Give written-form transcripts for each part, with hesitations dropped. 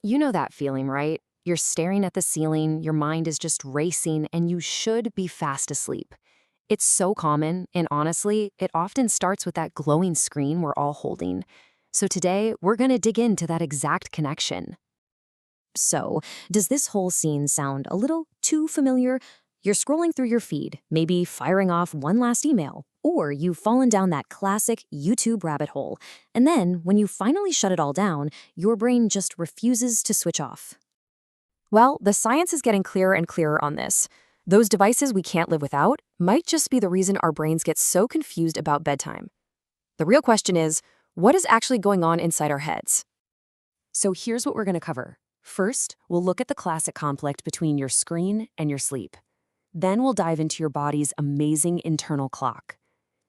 You know that feeling, right? You're staring at the ceiling, your mind is just racing, and you should be fast asleep. It's so common, and honestly, it often starts with that glowing screen we're all holding. So today, we're going to dig into that exact connection. So, does this whole scene sound a little too familiar? You're scrolling through your feed, maybe firing off one last email, or you've fallen down that classic YouTube rabbit hole. And then, when you finally shut it all down, your brain just refuses to switch off. Well, the science is getting clearer and clearer on this. Those devices we can't live without might just be the reason our brains get so confused about bedtime. The real question is, what is actually going on inside our heads? So here's what we're going to cover. First, we'll look at the classic conflict between your screen and your sleep. Then we'll dive into your body's amazing internal clock.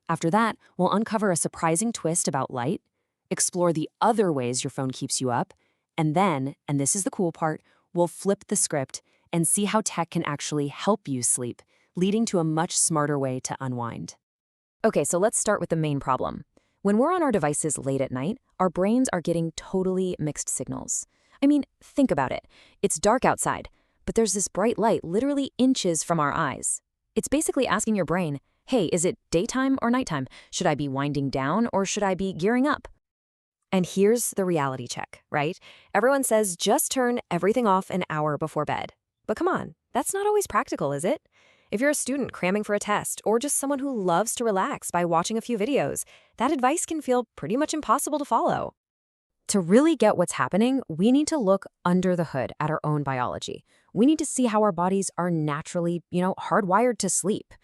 After that, we'll uncover a surprising twist about light, explore the other ways your phone keeps you up, and then, and this is the cool part, we'll flip the script and see how tech can actually help you sleep, leading to a much smarter way to unwind. Okay, so let's start with the main problem. When we're on our devices late at night, our brains are getting totally mixed signals. I mean, think about it. It's dark outside, but there's this bright light literally inches from our eyes. It's basically asking your brain, hey, is it daytime or nighttime? Should I be winding down or should I be gearing up? And here's the reality check, right? Everyone says just turn everything off an hour before bed. But come on, that's not always practical, is it? If you're a student cramming for a test or just someone who loves to relax by watching a few videos, that advice can feel pretty much impossible to follow. To really get what's happening, we need to look under the hood at our own biology. We need to see how our bodies are naturally, hardwired to sleep.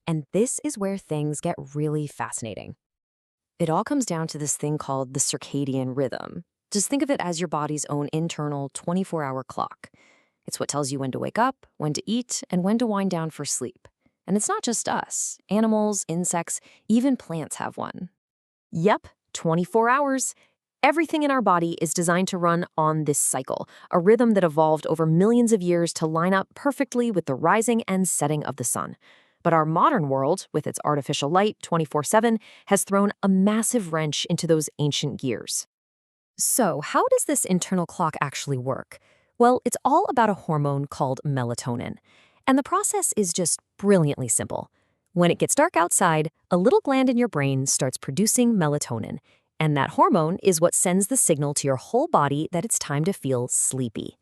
And this is where things get really fascinating. It all comes down to this thing called the circadian rhythm. Just think of it as your body's own internal 24-hour clock. It's what tells you when to wake up, when to eat, and when to wind down for sleep. And it's not just us. Animals, insects, even plants have one. Yep, 24 hours. Everything in our body is designed to run on this cycle, a rhythm that evolved over millions of years to line up perfectly with the rising and setting of the sun. But our modern world, with its artificial light 24/7, has thrown a massive wrench into those ancient gears. So, how does this internal clock actually work? Well, it's all about a hormone called melatonin. And the process is just brilliantly simple. When it gets dark outside, a little gland in your brain starts producing melatonin. And that hormone is what sends the signal to your whole body that it's time to feel sleepy.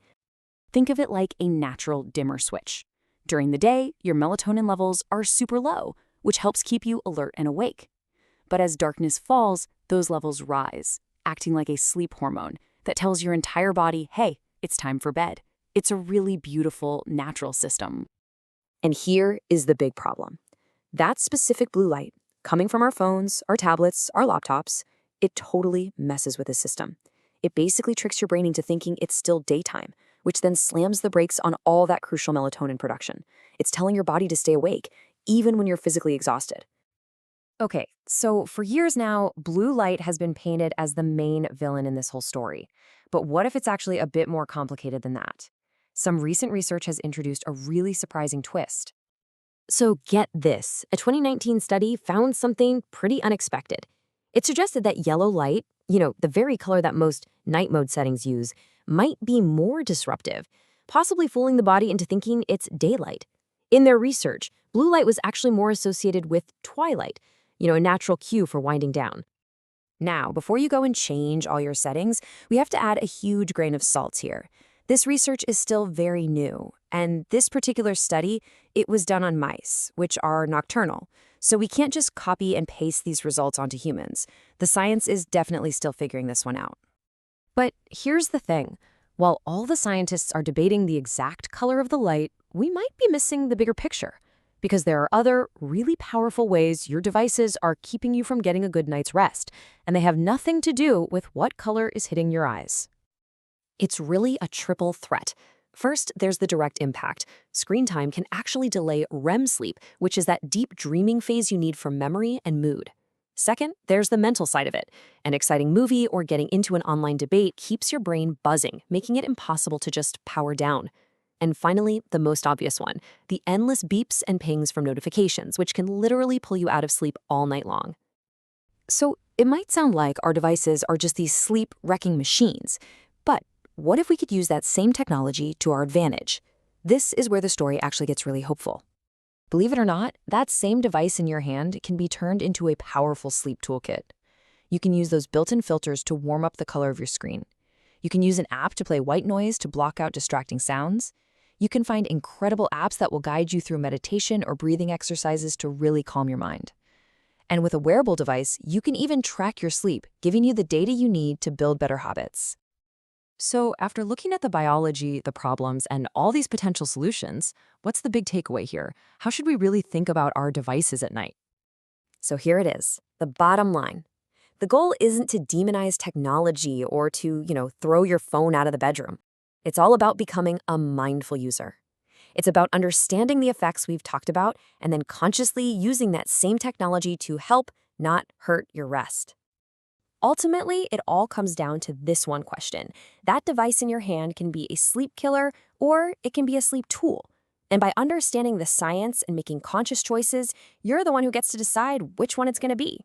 Think of it like a natural dimmer switch. During the day, your melatonin levels are super low, which helps keep you alert and awake. But as darkness falls, those levels rise, acting like a sleep hormone that tells your entire body, hey, it's time for bed. It's a really beautiful, natural system. And here is the big problem. That specific blue light, coming from our phones, our tablets, our laptops, it totally messes with the system. It basically tricks your brain into thinking it's still daytime, which then slams the brakes on all that crucial melatonin production. It's telling your body to stay awake, even when you're physically exhausted. Okay, so for years now, blue light has been painted as the main villain in this whole story. But what if it's actually a bit more complicated than that? Some recent research has introduced a really surprising twist. So get this, a 2019 study found something pretty unexpected. It suggested that yellow light, the very color that most night mode settings use, might be more disruptive, possibly fooling the body into thinking it's daylight. In their research, blue light was actually more associated with twilight, a natural cue for winding down. Now, before you go and change all your settings, we have to add a huge grain of salt here. This research is still very new, and this particular study, it was done on mice, which are nocturnal. So we can't just copy and paste these results onto humans. The science is definitely still figuring this one out. But here's the thing. While all the scientists are debating the exact color of the light, we might be missing the bigger picture. Because there are other really powerful ways your devices are keeping you from getting a good night's rest, and they have nothing to do with what color is hitting your eyes. It's really a triple threat. First, there's the direct impact. Screen time can actually delay REM sleep, which is that deep dreaming phase you need for memory and mood. Second, there's the mental side of it. An exciting movie or getting into an online debate keeps your brain buzzing, making it impossible to just power down. And finally, the most obvious one, the endless beeps and pings from notifications, which can literally pull you out of sleep all night long. So it might sound like our devices are just these sleep-wrecking machines, but What if we could use that same technology to our advantage? This is where the story actually gets really hopeful. Believe it or not, that same device in your hand can be turned into a powerful sleep toolkit. You can use those built-in filters to warm up the color of your screen. You can use an app to play white noise to block out distracting sounds. You can find incredible apps that will guide you through meditation or breathing exercises to really calm your mind. And with a wearable device, you can even track your sleep, giving you the data you need to build better habits. So, after looking at the biology, the problems, and all these potential solutions, what's the big takeaway here? How should we really think about our devices at night? So here it is, the bottom line. The goal isn't to demonize technology or to, throw your phone out of the bedroom. It's all about becoming a mindful user. It's about understanding the effects we've talked about and then consciously using that same technology to help, not hurt your rest. Ultimately, it all comes down to this one question. That device in your hand can be a sleep killer or it can be a sleep tool. And by understanding the science and making conscious choices, you're the one who gets to decide which one it's going to be.